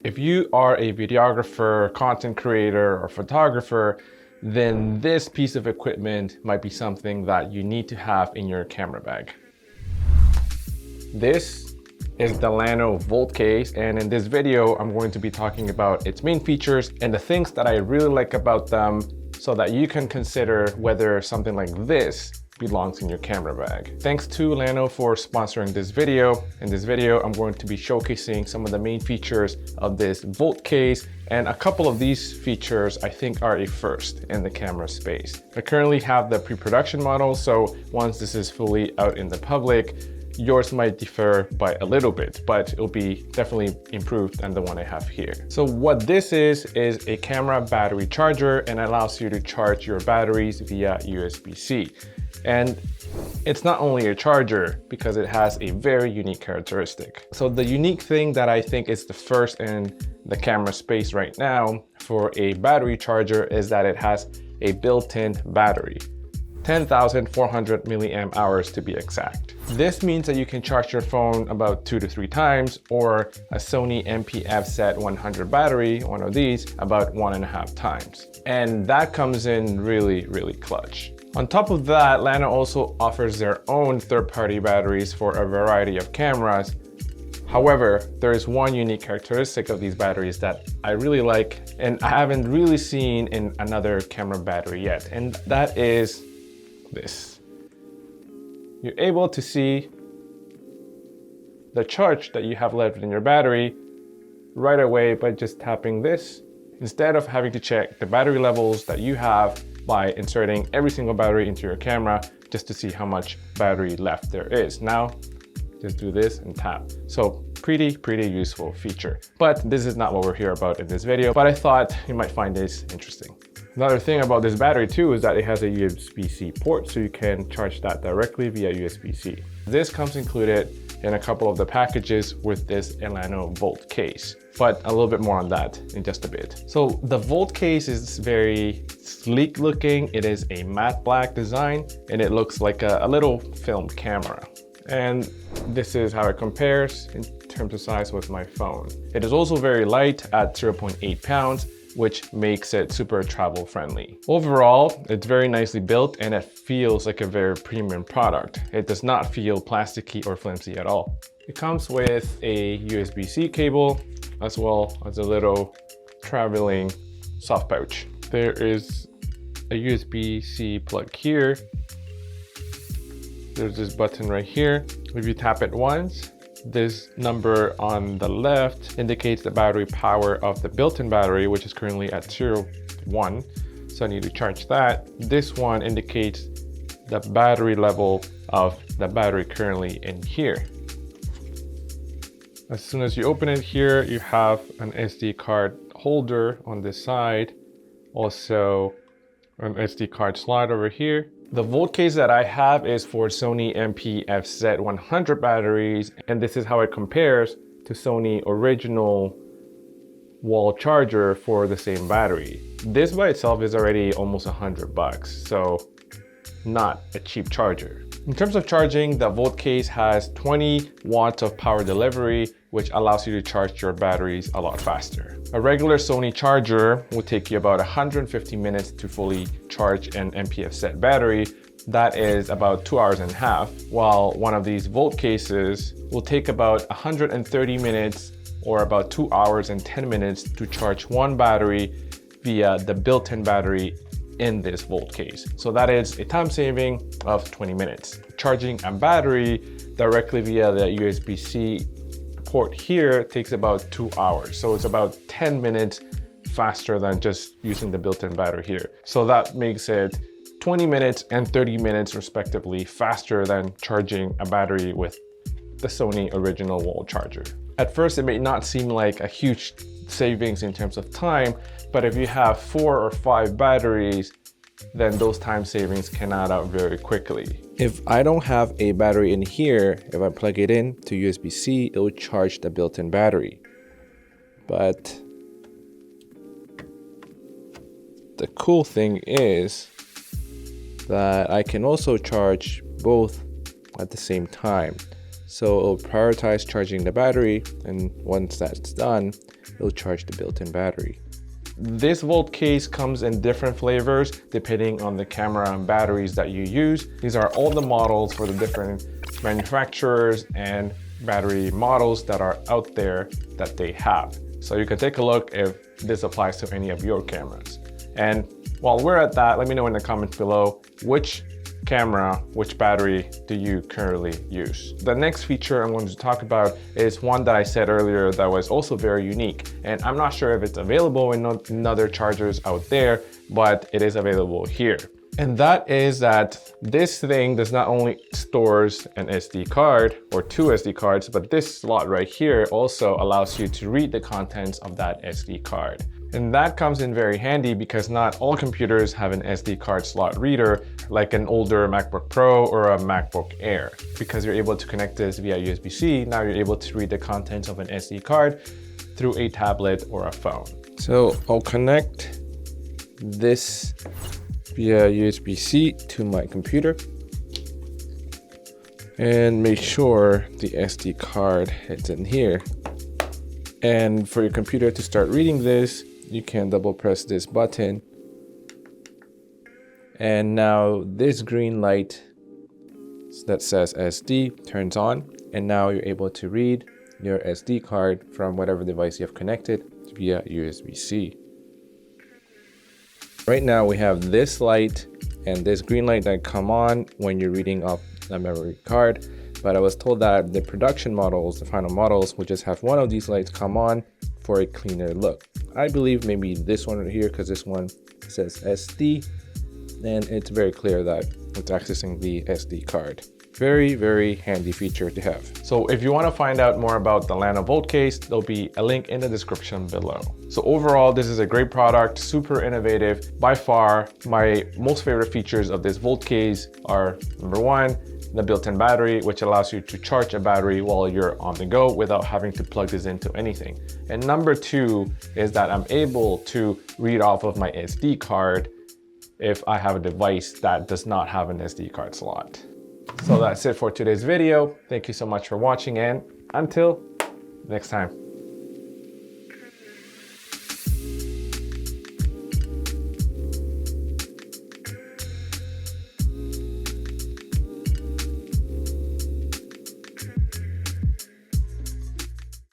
If you are a videographer, content creator, or photographer, then this piece of equipment might be something that you need to have in your camera bag. This is the Llano Volt Case, and in this video, I'm going to be talking about its main features and the things that I really like about them so that you can consider whether something like this belongs in your camera bag. Thanks to Lano for sponsoring this video. In this video, I'm going to be showcasing some of the main features of this Volt case, and a couple of these features I think are a first in the camera space. I currently have the pre-production model, so once this is fully out in the public, yours might differ by a little bit, but it'll be definitely improved than the one I have here. So what this is a camera battery charger, and allows you to charge your batteries via USB-C. And it's not only a charger because it has a very unique characteristic. So the unique thing that I think is the first in the camera space right now for a battery charger is that it has a built-in battery. 10,400 milliamp hours to be exact. This means that you can charge your phone about 2 to 3 times, or a Sony MP-F-Z100 battery, one of these, about 1.5 times. And that comes in really, really clutch. On top of that, Lano also offers their own third-party batteries for a variety of cameras. However, there is one unique characteristic of these batteries that I really like, and I haven't really seen in another camera battery yet, and that is this. You're able to see the charge that you have left in your battery right away by just tapping this, instead of having to check the battery levels that you have by inserting every single battery into your camera just to see how much battery left there is. Now, just do this and tap. So pretty useful feature. But this is not what we're here about in this video, but I thought you might find this interesting. Another thing about this battery too is that it has a USB-C port, so you can charge that directly via USB-C. This comes included in a couple of the packages with this Llano Volt case, but a little bit more on that in just a bit. So the Volt case is very sleek looking. It is a matte black design, and it looks like a little film camera. And this is how it compares in terms of size with my phone. It is also very light at 0.8 pounds, which makes it super travel friendly. Overall, it's very nicely built and it feels like a very premium product. It does not feel plasticky or flimsy at all. It comes with a USB-C cable as well as a little traveling soft pouch. There is a USB-C plug here. There's this button right here. If you tap it once, this number on the left indicates the battery power of the built-in battery, which is currently at 0.1. So I need to charge that. This one indicates the battery level of the battery currently in here. As soon as you open it here, you have an SD card holder on this side. Also an SD card slot over here. The Volt case that I have is for Sony MP-F-Z100 batteries, and this is how it compares to Sony original wall charger for the same battery. This by itself is already almost $100, so not a cheap charger. In terms of charging, the Volt case has 20 watts of power delivery, which allows you to charge your batteries a lot faster. A regular Sony charger will take you about 150 minutes to fully charge an MP-F-Z battery. That is about 2.5 hours, while one of these Volt cases will take about 130 minutes or about 2 hours and 10 minutes to charge one battery via the built-in battery in this Volt case. So that is a time saving of 20 minutes. Charging a battery directly via the USB-C port here takes about 2 hours. So it's about 10 minutes faster than just using the built-in battery here. So that makes it 20 minutes and 30 minutes respectively faster than charging a battery with the Sony original wall charger. At first, it may not seem like a huge savings in terms of time, but if you have 4 or 5 batteries, then those time savings can add up very quickly. If I don't have a battery in here, if I plug it in to USB-C, it will charge the built-in battery. But the cool thing is that I can also charge both at the same time. So it'll prioritize charging the battery, and once that's done, it'll charge the built-in battery. This Volt case comes in different flavors depending on the camera and batteries that you use. These are all the models for the different manufacturers and battery models that are out there that they have. So you can take a look if this applies to any of your cameras. And while we're at that, let me know in the comments below which camera, which battery do you currently use. The next feature I'm going to talk about is one that I said earlier that was also very unique, and I'm not sure if it's available in other chargers out there, but it is available here. And that is that this thing does not only stores an SD card or two SD cards, but this slot right here also allows you to read the contents of that SD card. And that comes in very handy because not all computers have an SD card slot reader like an older MacBook Pro or a MacBook Air. Because you're able to connect this via USB-C, now you're able to read the contents of an SD card through a tablet or a phone. So I'll connect this via USB-C to my computer and make sure the SD card is in here. And for your computer to start reading this, you can double press this button. And now this green light that says SD turns on. And now you're able to read your SD card from whatever device you have connected via USB-C. Right now we have this light and this green light that come on when you're reading off a memory card. But I was told that the production models, the final models, will just have one of these lights come on for a cleaner look. I believe maybe this one right here, because this one says SD, and it's very clear that it's accessing the SD card. Very, very handy feature to have. So if you want to find out more about the Llano Volt case, there'll be a link in the description below. So overall, this is a great product, super innovative. By far, my most favorite features of this Volt case are number one, the built-in battery, which allows you to charge a battery while you're on the go without having to plug this into anything. And number two is that I'm able to read off of my SD card if I have a device that does not have an SD card slot. So that's it for today's video. Thank you so much for watching, and until next time.